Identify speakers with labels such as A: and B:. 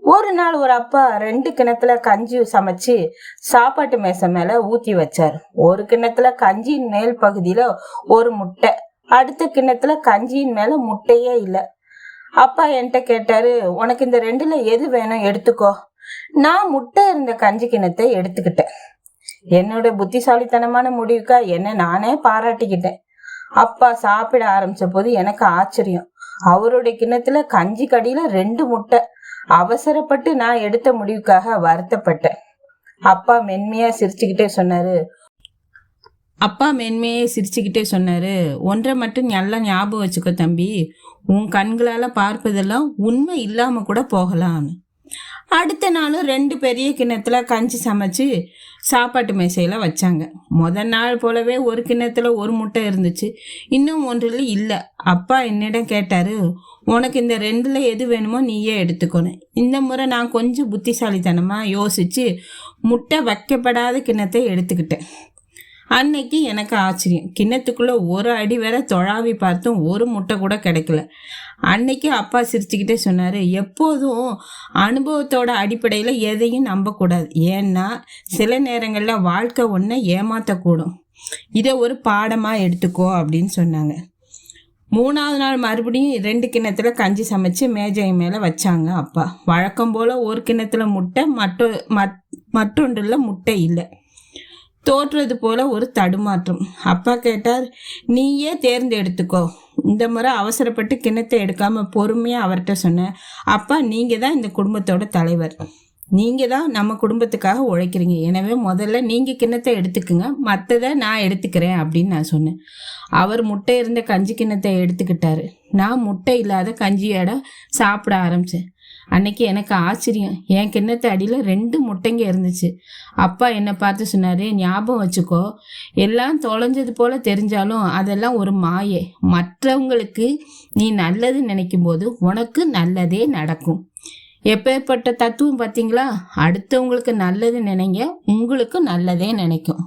A: ஒரு நாள் ஒரு அப்பா 2 கிணத்துல கஞ்சி சமைச்சு சாப்பாட்டு மேசை மேல ஊத்தி வச்சாரு. ஒரு கிணத்துல கஞ்சியின் மேல் பகுதியில ஒரு முட்டை, அடுத்த கிணத்துல கஞ்சியின் மேல முட்டையே இல்ல. அப்பா என்கிட்ட கேட்டாரு, உனக்கு இந்த 2ல எது வேணும் எடுத்துக்கோ. நான் முட்டை இருந்த கஞ்சி கிணத்தை எடுத்துக்கிட்டேன். என்னோட புத்திசாலித்தனமான முடிவுக்கா என்ன நானே பாராட்டிக்கிட்டேன். அப்பா சாப்பிட ஆரம்பிச்ச போது எனக்கு ஆச்சரியம். அவருடைய கிணத்துல கஞ்சி கடியில 2 முட்டை. அவசரப்பட்டு நான் எடுத்த முடிவுக்காக வருத்தப்பட்டேன். அப்பா மென்மையா சிரிச்சுக்கிட்டே சொன்னாரு, ஒன்றை மட்டும் நல்லா ஞாபகம் வச்சுக்கோ தம்பி, உன் கண்களால பார்ப்பதெல்லாம் உண்மை இல்லாம கூட போகலாம். அடுத்த நாளும் 2 பெரிய கிணத்துல கஞ்சி சமைச்சு சாப்பாட்டு மேசையில வச்சாங்க. முதல் நாள் போலவே ஒரு கிணத்துல ஒரு முட்டை இருந்துச்சு, இன்னும் ஒன்றில் இல்லை. அப்பா என்னிடம் கேட்டாரு, உனக்கு இந்த 2ல எது வேணுமோ நீயே எடுத்துக்கணும். இந்த முறை நான் கொஞ்சம் புத்திசாலித்தனமா யோசிச்சு முட்டை வைக்கப்படாத கிணத்தை எடுத்துக்கிட்டேன். அன்னைக்கு எனக்கு ஆச்சரியம். கிணத்துக்குள்ள ஒரு அடி வேற தொழாவி பார்த்தும் ஒரு முட்டை கூட கிடைக்கல. அன்னைக்கு அப்பா சிரிச்சுக்கிட்டே சொன்னாரு, எப்போதும் அனுபவத்தோட அடிப்படையில எதையும் நம்பக்கூடாது. ஏன்னா சில நேரங்கள்ல வாழ்க்கை ஒன்றை ஏமாத்தக்கூடும். இதை ஒரு பாடமா எடுத்துக்கோ அப்படின்னு சொன்னாங்க. 3ஆவது நாள் மறுபடியும் 2 கிணத்துல கஞ்சி சமைச்சு மேஜை மேல வச்சாங்க அப்பா. வழக்கம் போல ஒரு கிணத்துல முட்டை, மற்றொன்றுல முட்டை இல்லை. தோற்றுறது போல ஒரு தடுமாற்றம். அப்பா கேட்டார், நீயே தேர்ந்தெடுத்துக்கோ. இந்த முறை அவசரப்பட்டு கிணத்தை எடுக்காம பொறுமையா அவர்கிட்ட சொன்னேன், அப்பா நீங்க தான் இந்த குடும்பத்தோட தலைவர், நீங்க தான் நம்ம குடும்பத்துக்காக உழைக்கிறீங்க, எனவே முதல்ல நீங்க கிணத்தை எடுத்துக்குங்க, மற்றதை நான் எடுத்துக்கிறேன் அப்படின்னு நான் சொன்னேன். அவர் முட்டை இருந்த கஞ்சி கிணத்தை எடுத்துக்கிட்டாரு. நான் முட்டை இல்லாத கஞ்சியோட சாப்பிட ஆரம்பிச்சேன். அன்னைக்கு எனக்கு ஆச்சரியம். என் கிண்ணத்து அடியில் 2 முட்டைங்க இருந்துச்சு. அப்பா என்னை பார்த்து சொன்னாரு, ஞாபகம் வச்சுக்கோ, எல்லாம் தொலைஞ்சது போல தெரிஞ்சாலும் அதெல்லாம் ஒரு மாயை. மற்றவங்களுக்கு நீ நல்லது நினைக்கும் போது உனக்கு நல்லதே நடக்கும். எப்பேற்பட்ட தத்துவம் பார்த்தீங்களா? அடுத்தவங்களுக்கு நல்லது நினைங்க, உங்களுக்கு நல்லதே நினைக்கும்.